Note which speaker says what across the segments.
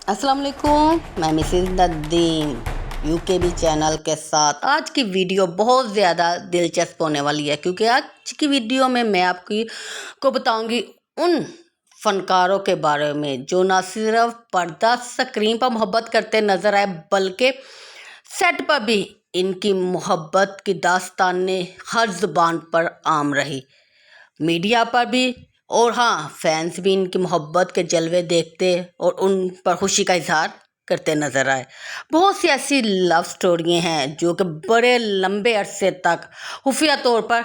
Speaker 1: अस्सलाम वालेकुम, मैं मिसेस नदीम यूकेबी चैनल के साथ। आज की वीडियो बहुत ज़्यादा दिलचस्प होने वाली है क्योंकि आज की वीडियो में मैं आपको बताऊंगी उन फ़नकारों के बारे में जो ना सिर्फ पर्दा स्क्रीन पर मोहब्बत करते नज़र आए बल्कि सेट पर भी इनकी मोहब्बत की दास्तानें हर ज़ुबान पर आम रही, मीडिया पर भी, और हाँ, फैंस भी इनकी मोहब्बत के जलवे देखते और उन पर खुशी का इजहार करते नजर आए। बहुत सी ऐसी लव स्टोरियाँ हैं जो कि बड़े लंबे अरसे तक खुफिया तौर पर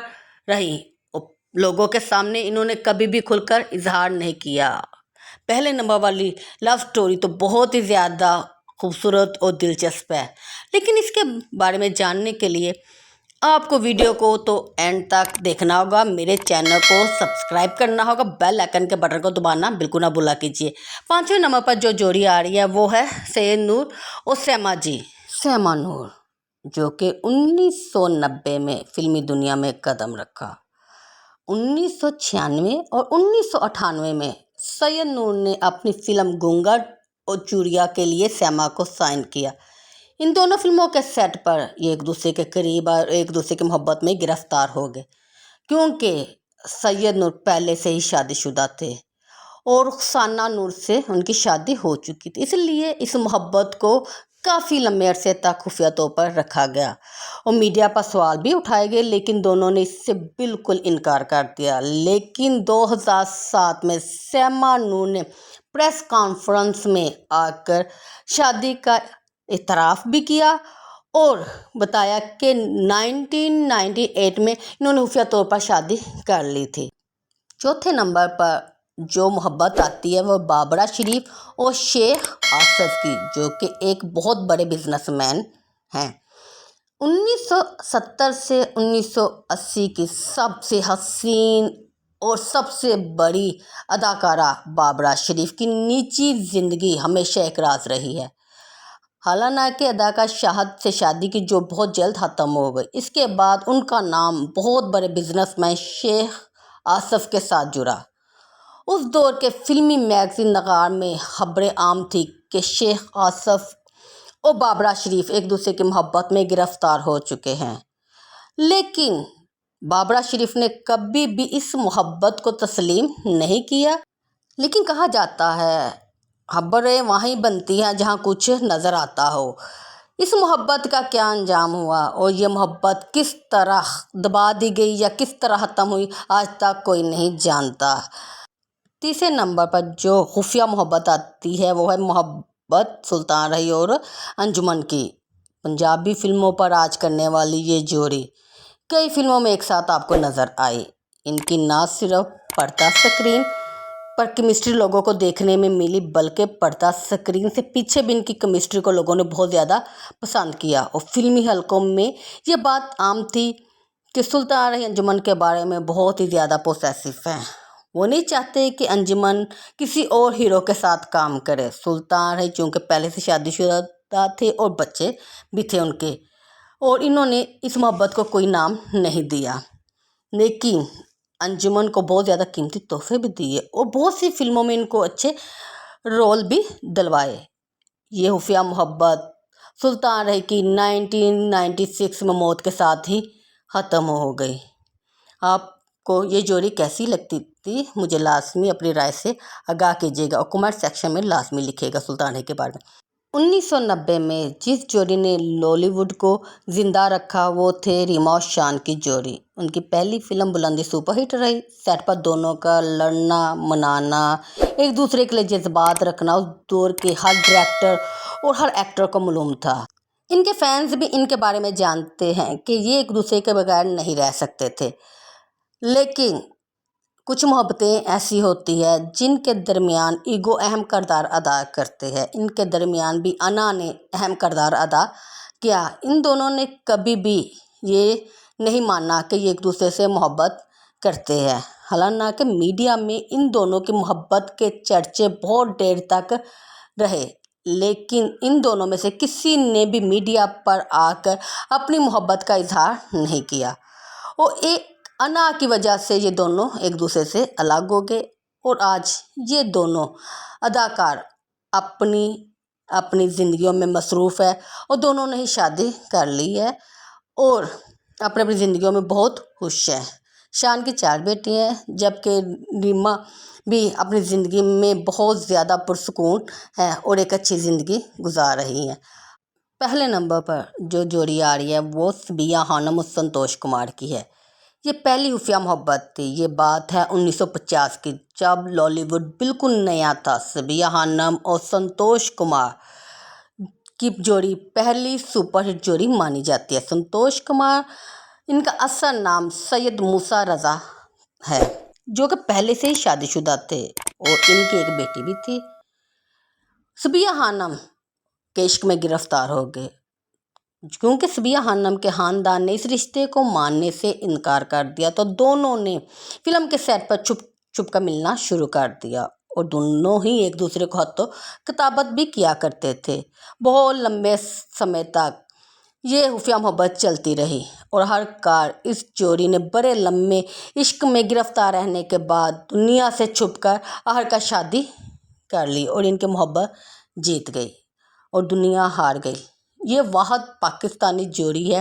Speaker 1: रही और लोगों के सामने इन्होंने कभी भी खुलकर इजहार नहीं किया। पहले नंबर वाली लव स्टोरी तो बहुत ही ज़्यादा खूबसूरत और दिलचस्प है, लेकिन इसके बारे में जानने के लिए आपको वीडियो को तो एंड तक देखना होगा, मेरे चैनल को सब्सक्राइब करना होगा, बेल आइकन के बटन को दबाना बिल्कुल ना भूला कीजिए। 5वें नंबर पर जो जोड़ी आ रही है वो है सैयद नूर और सैमा जी। सैमा नूर जो कि 1990 में फिल्मी दुनिया में कदम रखा। 1996 और 1998 में सैयद नूर ने अपनी फिल्म गूंगा और चूड़िया के लिए सैमा को साइन किया। इन दोनों फिल्मों के सेट पर ये एक दूसरे के करीब और एक दूसरे की मोहब्बत में गिरफ्तार हो गए क्योंकि सैयद नूर पहले से ही शादीशुदा थे और रुखसाना नूर से उनकी शादी हो चुकी थी, इसलिए इस मोहब्बत को काफ़ी लंबे अरसे तक खुफिया तौर पर रखा गया और मीडिया पर सवाल भी उठाए गए, लेकिन दोनों ने इससे बिल्कुल इनकार कर दिया। लेकिन 2007 में सैमा नूर ने प्रेस कॉन्फ्रेंस में आकर शादी का इतराफ़ भी किया और बताया कि 1998 में इन्होंने खुफिया तौर पर शादी कर ली थी। चौथे नंबर पर जो मोहब्बत आती है वो बाबरा शरीफ और शेख आसफ की, जो कि एक बहुत बड़े बिजनेसमैन हैं। 1970 से 1980 की सबसे हसीन और सबसे बड़ी अदाकारा बाबरा शरीफ की निजी ज़िंदगी हमेशा एक राज रही है। हालांकि अदाकार शाहद से शादी की जो बहुत जल्द ख़त्म हो गई, इसके बाद उनका नाम बहुत बड़े बिजनेसमैन शेख आसफ के साथ जुड़ा। उस दौर के फिल्मी मैगजीन नगार में खबरें आम थी कि शेख आसफ और बाबरा शरीफ एक दूसरे की मोहब्बत में गिरफ्तार हो चुके हैं, लेकिन बाबरा शरीफ ने कभी भी इस मोहब्बत को तस्लीम नहीं किया। लेकिन कहा जाता है खबरें वहीं बनती हैं जहां कुछ नज़र आता हो। इस मोहब्बत का क्या अंजाम हुआ और ये मोहब्बत किस तरह दबा दी गई या किस तरह ख़त्म हुई, आज तक कोई नहीं जानता। तीसरे नंबर पर जो खुफिया मोहब्बत आती है वो है मोहब्बत सुल्तान रही और अंजुमन की। पंजाबी फिल्मों पर राज करने वाली ये जोड़ी कई फिल्मों में एक साथ आपको नज़र आई। इनकी ना सिर्फ पर्दा स्क्रीन पर केमिस्ट्री लोगों को देखने में मिली बल्कि पर्दा स्क्रीन से पीछे भी इनकी केमिस्ट्री को लोगों ने बहुत ज़्यादा पसंद किया और फिल्मी हलकों में ये बात आम थी कि सुल्तान रही अंजुमन के बारे में बहुत ही ज़्यादा पोसेसिव हैं। वो नहीं चाहते कि अंजुमन किसी और हीरो के साथ काम करे। सुल्तान रही चूँकि पहले से शादीशुदा थे और बच्चे भी थे उनके, और इन्होंने इस मोहब्बत को कोई नाम नहीं दिया, लेकिन अंजुमन को बहुत ज़्यादा कीमती तोहफे भी दिए और बहुत सी फिल्मों में इनको अच्छे रोल भी दिलवाए। ये खुफिया मोहब्बत सुल्तान रही की 1996 में मौत के साथ ही ख़त्म हो गई। आपको ये जोड़ी कैसी लगती थी, मुझे लाजमी अपनी राय से आगाह कीजिएगा और कमेंट सेक्शन में लाजमी लिखिएगा सुल्तान रही के बारे में। 1990 में जिस जोड़ी ने लॉलीवुड को ज़िंदा रखा वो थे रीमा और शान की जोड़ी। उनकी पहली फिल्म बुलंदी सुपरहिट रही। सेट पर दोनों का लड़ना मनाना, एक दूसरे के लिए जज्बात रखना उस दौर के हर डायरेक्टर और हर एक्टर को मालूम था। इनके फैंस भी इनके बारे में जानते हैं कि ये एक दूसरे के बगैर नहीं रह सकते थे, लेकिन कुछ मोहब्बतें ऐसी होती है जिनके दरमियान ईगो अहम किरदार अदा करते हैं। इनके दरमियान भी अना ने अहम किरदार अदा किया। इन दोनों ने कभी भी ये नहीं माना कि ये एक दूसरे से मोहब्बत करते हैं। हालांकि मीडिया में इन दोनों की मोहब्बत के चर्चे बहुत देर तक रहे, लेकिन इन दोनों में से किसी ने भी मीडिया पर आकर अपनी मोहब्बत का इजहार नहीं किया और एक अना की वजह से ये दोनों एक दूसरे से अलग हो गए और आज ये दोनों अदाकार अपनी اپنی زندگیوں میں مصروف ہے اور دونوں نے ہی شادی کر لی ہے اور اپنی اپنی زندگیوں میں بہت خوش ہیں۔ شان کی 4 بیٹی ہیں جبکہ ریما بھی اپنی زندگی میں بہت زیادہ پرسکون ہے اور ایک اچھی زندگی گزار رہی ہیں۔ پہلے نمبر پر جو جوڑی آ رہی ہے وہ صبیہ خانم اور سنتوش کمار کی ہے۔ یہ پہلی خفیہ محبت تھی۔ یہ بات ہے 1950 کی، جب لالی ووڈ بالکل نیا تھا۔ صبیہ خانم اور سنتوش کمار کی جوڑی پہلی سپر ہٹ جوڑی مانی جاتی ہے۔ سنتوش کمار، ان کا اصل نام سید موسیٰ رضا ہے، جو کہ پہلے سے ہی شادی شدہ تھے اور ان کی ایک بیٹی بھی تھی۔ صبیہ خانم کے عشق میں گرفتار ہو گئے کیونکہ صبیہ خانم کے خاندان نے اس رشتے کو ماننے سے انکار کر دیا تو دونوں نے فلم کے سیٹ پر چھپ چھپ کر ملنا شروع کر دیا اور دونوں ہی ایک دوسرے کو خط و کتابت بھی کیا کرتے تھے۔ بہت لمبے سمے تک یہ خفیہ محبت چلتی رہی اور ہر کار اس جوڑی نے بڑے لمبے عشق میں گرفتار رہنے کے بعد دنیا سے چھپ کر آخر کار شادی کر لی اور ان کی محبت جیت گئی اور دنیا ہار گئی۔ یہ واحد پاکستانی جوڑی ہے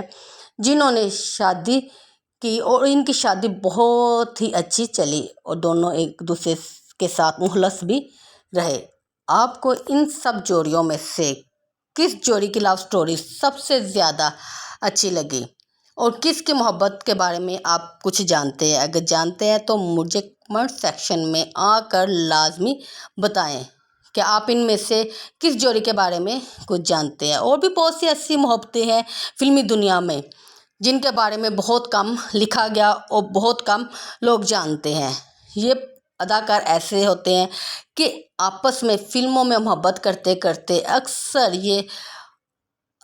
Speaker 1: جنہوں نے شادی کی اور ان کی شادی بہت ہی اچھی چلی اور دونوں ایک دوسرے کے ساتھ مخلص بھی رہے۔ آپ کو ان سب جوڑیوں میں سے کس جوڑی کی لو سٹوری سب سے زیادہ اچھی لگی اور کس کی محبت کے بارے میں آپ کچھ جانتے ہیں؟ اگر جانتے ہیں تو مجھے کمنٹ سیکشن میں آ کر لازمی بتائیں کہ آپ ان میں سے کس جوڑی کے بارے میں کچھ جانتے ہیں۔ اور بھی بہت سی ایسی محبتیں ہیں فلمی دنیا میں جن کے بارے میں بہت کم لکھا گیا اور بہت کم لوگ جانتے ہیں۔ یہ اداکار ایسے ہوتے ہیں کہ آپس میں فلموں میں محبت کرتے کرتے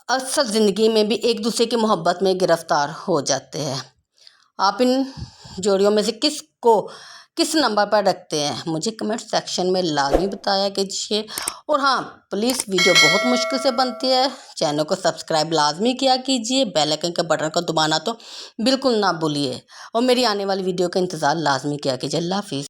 Speaker 1: اکثر زندگی میں بھی ایک دوسرے کی محبت میں گرفتار ہو جاتے ہیں۔ آپ ان جوڑیوں میں سے کس نمبر پر رکھتے ہیں؟ مجھے کمنٹ سیکشن میں لازمی بتایا کیجیے اور ہاں پلیز، ویڈیو بہت مشکل سے بنتی ہے، چینل کو سبسکرائب لازمی کیا کیجیے، بیل آئکن کے بٹن کو دبانا تو بالکل نہ بھولیے اور میری آنے والی ویڈیو کا انتظار لازمی کیا کیجیے۔ اللہ حافظ۔